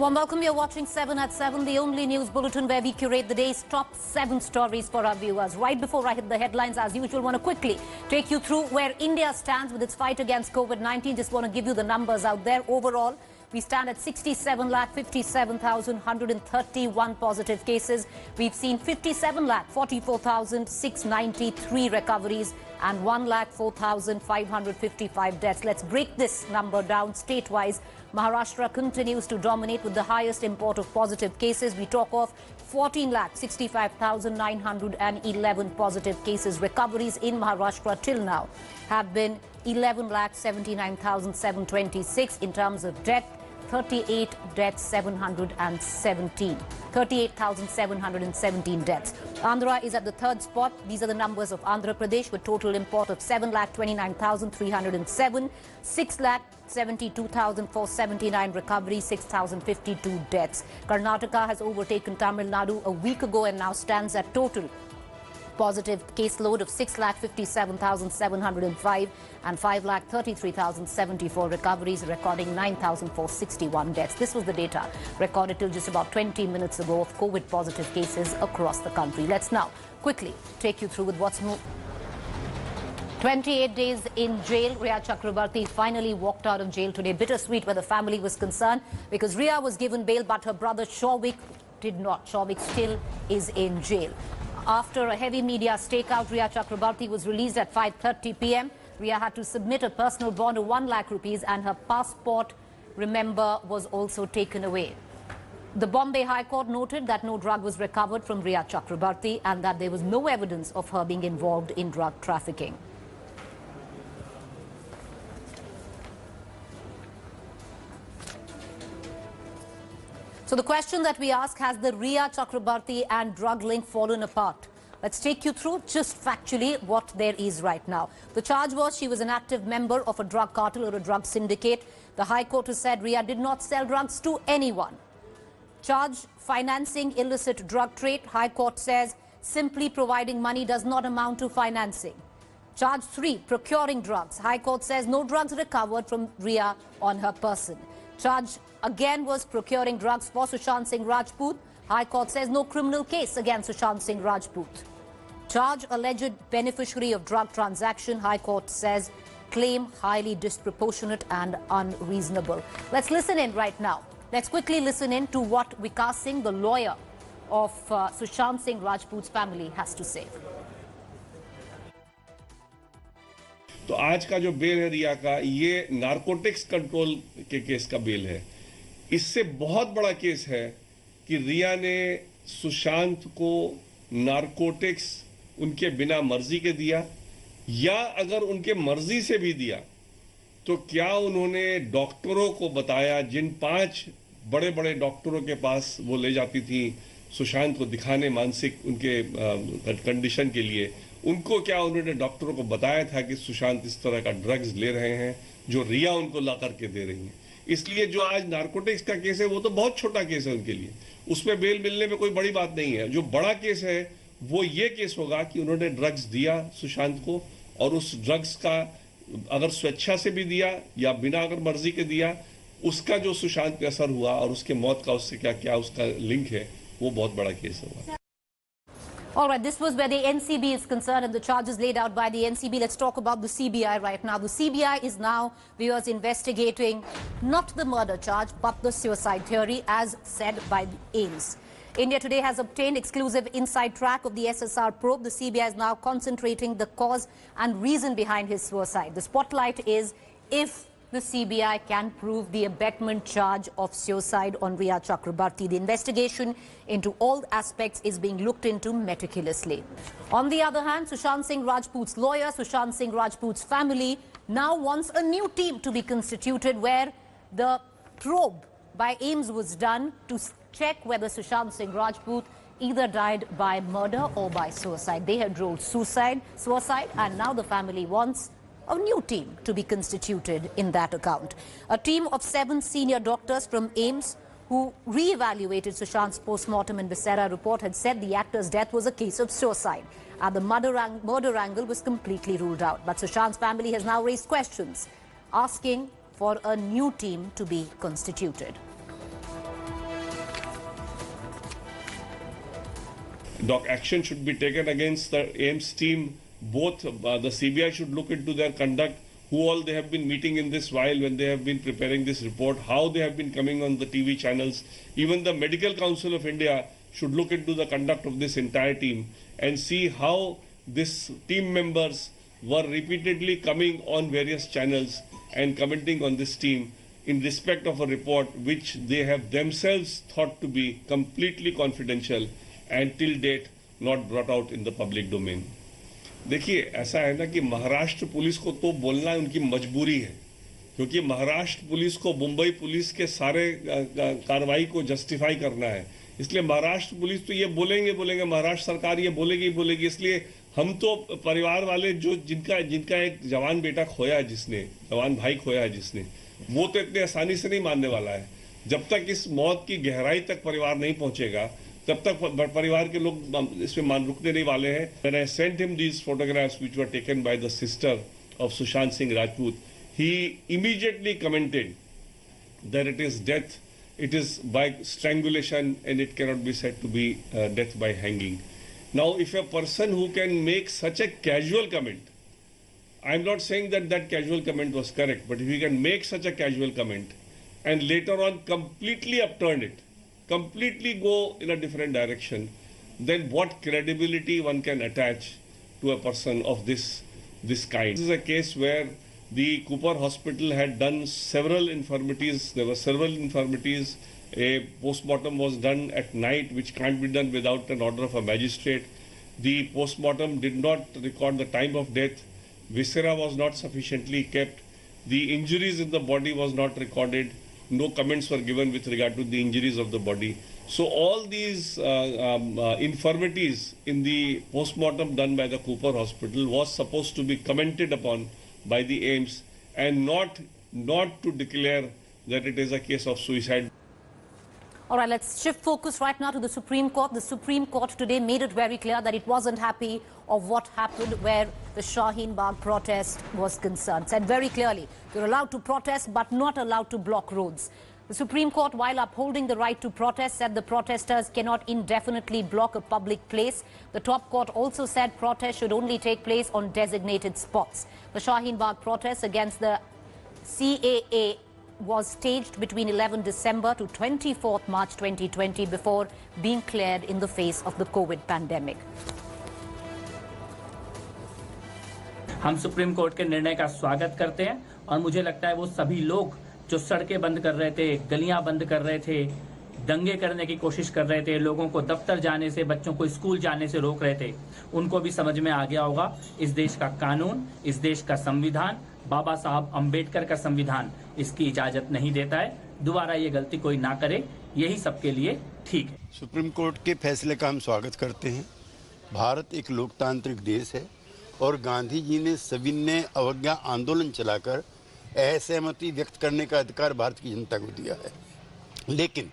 Warm welcome. You're watching 7 at 7, the only news bulletin where we curate the day's top 7 stories for our viewers. Right before I hit the headlines, as usual, I want to quickly take you through where India stands with its fight against COVID-19. Just want to give you the numbers out there. Overall, we stand at 67,57,131 positive cases. We've seen 57,44,693 recoveries and 1,04,555 deaths. Let's break this number down state-wise. Maharashtra continues to dominate with the highest import of positive cases. We talk of 14,65,911 positive cases. Recoveries in Maharashtra till now have been 11,79,726. In terms of death, 38 deaths, 38,717 deaths. Andhra is at the third spot. These are the numbers of Andhra Pradesh with total import of 7,29,307, 6,72,479 recoveries, 6,052 deaths. Karnataka has overtaken Tamil Nadu a week ago and now stands at total positive caseload of 6,57,705 and 5,33,074 recoveries, recording 9,461 deaths. This was the data recorded till just about 20 minutes ago of COVID positive cases across the country. Let's now quickly take you through with what's new. 28 days in jail. Rhea Chakrabarti finally walked out of jail today. Bittersweet where the family was concerned because Rhea was given bail, but her brother Shawik did not. Shawik still is in jail. After a heavy media stakeout, Rhea Chakrabarti was released at 5:30 p.m. Rhea had to submit a personal bond of 1 lakh rupees and her passport, remember, was also taken away. The Bombay High Court noted that no drug was recovered from Rhea Chakrabarti and that there was no evidence of her being involved in drug trafficking. So the question that we ask, has the Rhea Chakrabarti and drug link fallen apart? Let's take you through just factually what there is right now. The charge was she was an active member of a drug cartel or a drug syndicate. The High Court has said Rhea did not sell drugs to anyone. Charge financing illicit drug trade. High Court says simply providing money does not amount to financing. Charge 3, procuring drugs. High Court says no drugs recovered from Rhea on her person. Charge again was procuring drugs for Sushant Singh Rajput. High Court says no criminal case against Sushant Singh Rajput. Charge alleged beneficiary of drug transaction. High Court says claim highly disproportionate and unreasonable. Let's listen in right now. Let's quickly listen in to what Vikas Singh, the lawyer of Sushant Singh Rajput's family, has to say. तो आज का जो bell है रिया का, ये narcotics control के case का bell है। इससे बहुत बड़ा केस है कि रिया ने सुशांत को नारकोटिक्स उनके बिना मर्जी के दिया, या अगर उनके मर्जी से भी दिया तो क्या उन्होंने डॉक्टरों को बताया, जिन 5 बड़े बड़े डॉक्टरों के पास वो ले जाती थी सुशांत को दिखाने मानसिक उनके कंडीशन के लिए, उनको क्या उन्होंने डॉक्टरों को बताया था कि सुशांत इस तरह का ड्रग्स ले रहे हैं जो रिया उनको ला करके दे रही है। इसलिए जो आज नारकोटिक्स का केस है वो तो बहुत छोटा केस है उनके लिए, उसमें बेल मिलने में कोई बड़ी बात नहीं है। जो बड़ा केस है वो ये केस होगा कि उन्होंने ड्रग्स दिया सुशांत को, और उस ड्रग्स का अगर स्वेच्छा से भी दिया या बिना अगर मर्जी के दिया, उसका जो सुशांत पे असर हुआ और उसके मौत का उससे क्या क्या उसका लिंक है, वो बहुत बड़ा केस होगा। All right, this was where the NCB is concerned and the charges laid out by the NCB. Let's talk about the CBI right now. The CBI is now, viewers, investigating not the murder charge but the suicide theory as said by the AIIMS. India today has obtained exclusive inside track of the SSR probe. The CBI is now concentrating the cause and reason behind his suicide. The spotlight is if the CBI can prove the abetment charge of suicide on Rhea Chakrabarti. The investigation into all aspects is being looked into meticulously. On the other hand, Sushant Singh Rajput's lawyer, Sushant Singh Rajput's family, now wants a new team to be constituted where the probe by AIIMS was done to check whether Sushant Singh Rajput either died by murder or by suicide. They had ruled suicide, and now the family wants a new team to be constituted in that account. A team of 7 senior doctors from AIIMS who re-evaluated Sushant's post-mortem and viscera report had said the actor's death was a case of suicide. And the murder angle was completely ruled out. But Sushant's family has now raised questions, asking for a new team to be constituted. action should be taken against the AIIMS team. Both the CBI should look into their conduct, who all they have been meeting in this while when they have been preparing this report, how they have been coming on the TV channels. Even the Medical Council of India should look into the conduct of this entire team and see how this team members were repeatedly coming on various channels and commenting on this team in respect of a report which they have themselves thought to be completely confidential and till date not brought out in the public domain. देखिए ऐसा है ना कि Maharashtra police को तो बोलना उनकी मजबूरी है, क्योंकि महाराष्ट्र पुलिस को मुंबई पुलिस के सारे कार्रवाई को जस्टिफाई करना है, इसलिए महाराष्ट्र पुलिस तो ये बोलेंगे, महाराष्ट्र सरकार ये बोलेगी। इसलिए हम तो परिवार वाले जो जिनका एक जवान बेटा खोया है, जवान भाई खोया है जिसने, वो तो इतने आसानी से नहीं मानने वाला है। जब तक इस मौत की गहराई तक परिवार नहीं पहुंचेगा तब तक परिवार के लोग इसमें रुकने नहीं वाले हैं। When I sent him these photographs which were taken by the sister of Sushant Singh Rajput, he immediately commented that it is death, it is by strangulation and it cannot be said to be death by hanging. Now, if a person who can make such a casual comment, I am not saying that that casual comment was correct, but if he can make such a casual comment and later on completely upturn it, completely go in a different direction, then what credibility one can attach to a person of this kind? This is a case where the Cooper Hospital had done several infirmities. There were several infirmities. A postmortem was done at night, which can't be done without an order of a magistrate. The postmortem did not record the time of death. Viscera was not sufficiently kept. The injuries in the body was not recorded. No comments were given with regard to the injuries of the body. So all these infirmities in the postmortem done by the Cooper Hospital was supposed to be commented upon by the AIIMS and not to declare that it is a case of suicide. All right, let's shift focus right now to the Supreme Court. The Supreme Court today made it very clear that it wasn't happy of what happened where the Shaheen Bagh protest was concerned. Said very clearly, you're allowed to protest but not allowed to block roads. The Supreme Court, while upholding the right to protest, said the protesters cannot indefinitely block a public place. The top court also said protests should only take place on designated spots. The Shaheen Bagh protest against the CAA was staged between 11 December to 24th March 2020 before being cleared in the face of the COVID pandemic. हम supreme court के निर्णय का स्वागत करते हैं और मुझे लगता है वो सभी लोग जो सड़कें बंद कर रहे थे, गलियां बंद कर रहे थे, दंगे करने की कोशिश कर रहे थे, लोगों को दफ्तर जाने से, बच्चों को स्कूल जाने से रोक रहे थे, उनको भी समझ में आ गया होगा इस देश का कानून, इस देश का संविधान, बाबा साहब अंबेडकर का संविधान इसकी इजाजत नहीं देता है। दोबारा ये गलती कोई ना करे, यही सबके लिए ठीक है। सुप्रीम कोर्ट के फैसले का हम स्वागत करते हैं। भारत एक लोकतांत्रिक देश है और गांधी जी ने सविनय अवज्ञा आंदोलन चलाकर असहमति व्यक्त करने का अधिकार भारत की जनता को दिया है, लेकिन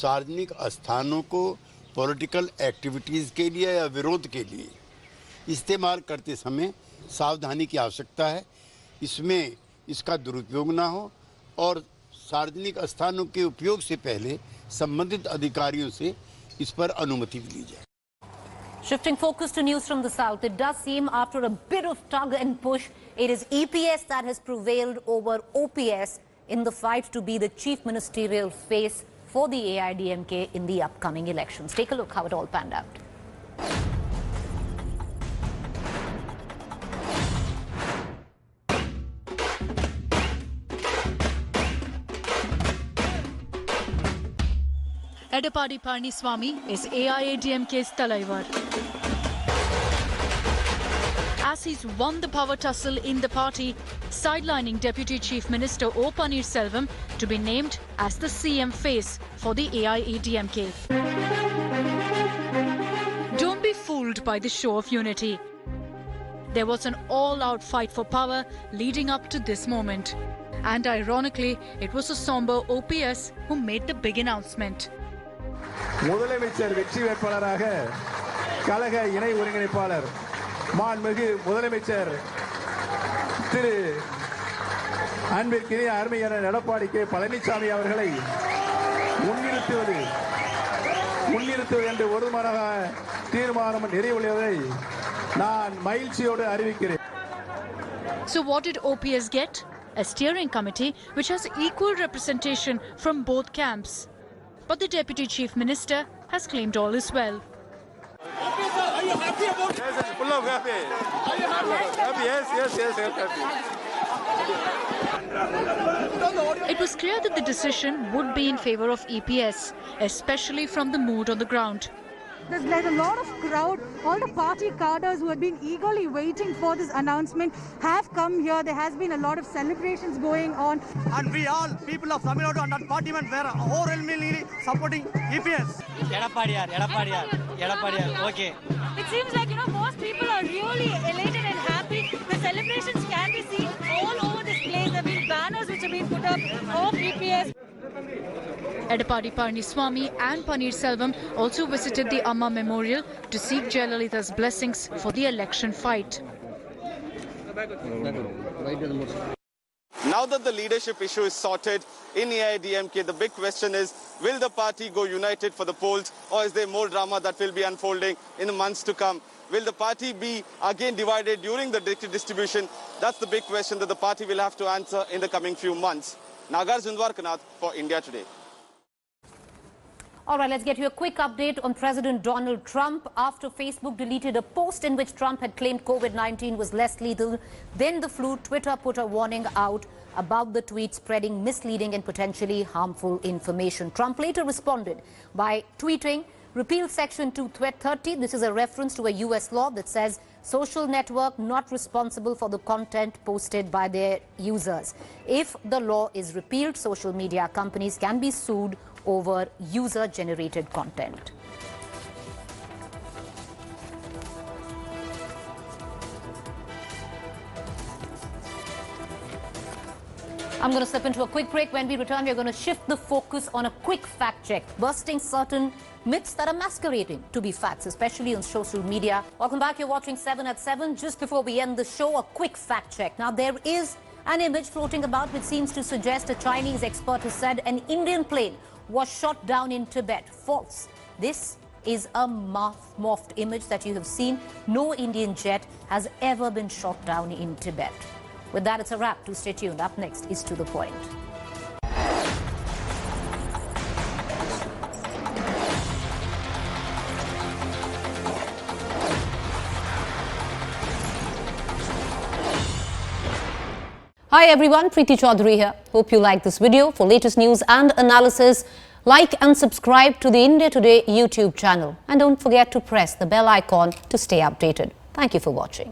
सार्वजनिक स्थानों को पॉलिटिकल एक्टिविटीज़ के लिए या विरोध के लिए इस्तेमाल करते समय सावधानी की आवश्यकता है। इसमें इसका दुरुपयोग ना हो और सार्वजनिक स्थानों के उपयोग से पहले संबंधित अधिकारियों से इस पर अनुमति भी ली जाए। Shifting focus to news from the south, it does seem after a bit of tug and push, it is EPS that has prevailed over OPS in the fight to be the chief ministerial face for the AIDMK in the upcoming elections. Take a look how it all panned out. Edapadi Palaniswamy is AIADMK's Talaivar. As he's won the power tussle in the party, sidelining Deputy Chief Minister O. Pannirselvam to be named as the CM face for the AIADMK. Don't be fooled by the show of unity. There was an all-out fight for power leading up to this moment. And ironically, it was a somber OPS who made the big announcement. முதலமைச்சர் வெற்றி வேட்பாளராக கழக இணை ஒருங்கிணைப்பாளர் மாண்புமிகு முதலமைச்சர் திரு அன்பிற்கினிய அருமையான எடப்பாடி கே பழனிசாமி அவர்களை முன்னிறுத்துவது முன்னிறுத்துவது என்று ஒருமனதாக தீர்மானம் நிறைவேறியதை நான் மகிழ்ச்சியோடு அறிவிக்கிறேன். So what did OPS get? A steering committee which has equal representation from both camps. But the Deputy Chief Minister has claimed all is well. Are you happy about it? Yes, full of happy. Are you happy? Yes, happy. It was clear that the decision would be in favor of EPS, especially from the mood on the ground. There's a lot of crowd. All the party cadres who had been eagerly waiting for this announcement have come here. There has been a lot of celebrations going on. And we all, people of Tamil Nadu and our party men were overwhelmingly supporting EPS. Edapadiyar, okay. It seems like, most people are really elated and happy. The celebrations can be seen all over this place. There have been banners which have been put up of EPS. Edapadi Palaniswamy and Paneerselvam also visited the Amma Memorial to seek Jayalalitha's blessings for the election fight. Now that the leadership issue is sorted in AIADMK, the big question is, will the party go united for the polls, or is there more drama that will be unfolding in the months to come? Will the party be again divided during the distribution? That's the big question that the party will have to answer in the coming few months. Nagarjun Dwarkanath for India Today. All right, let's get you a quick update on President Donald Trump. After Facebook deleted a post in which Trump had claimed COVID-19 was less lethal than the flu, Twitter put a warning out about the tweet spreading misleading and potentially harmful information. Trump later responded by tweeting, "Repeal Section 230. This is a reference to a U.S. law that says social network not responsible for the content posted by their users. If the law is repealed, social media companies can be sued over user-generated content." I'm going to slip into a quick break. When we return, we're going to shift the focus on a quick fact check, busting certain myths that are masquerading to be facts, especially on social media. Welcome back. You're watching 7 at 7. Just before we end the show, a quick fact check. Now, there is an image floating about which seems to suggest a Chinese expert has said an Indian plane was shot down in Tibet. False. This is a morphed image that you have seen. No Indian jet has ever been shot down in Tibet. With that, it's a wrap. Do stay tuned. Up next is To The Point. Hi everyone, Preeti Chaudhary here. Hope you like this video. For latest news and analysis, like and subscribe to the India Today YouTube channel. And don't forget to press the bell icon to stay updated. Thank you for watching.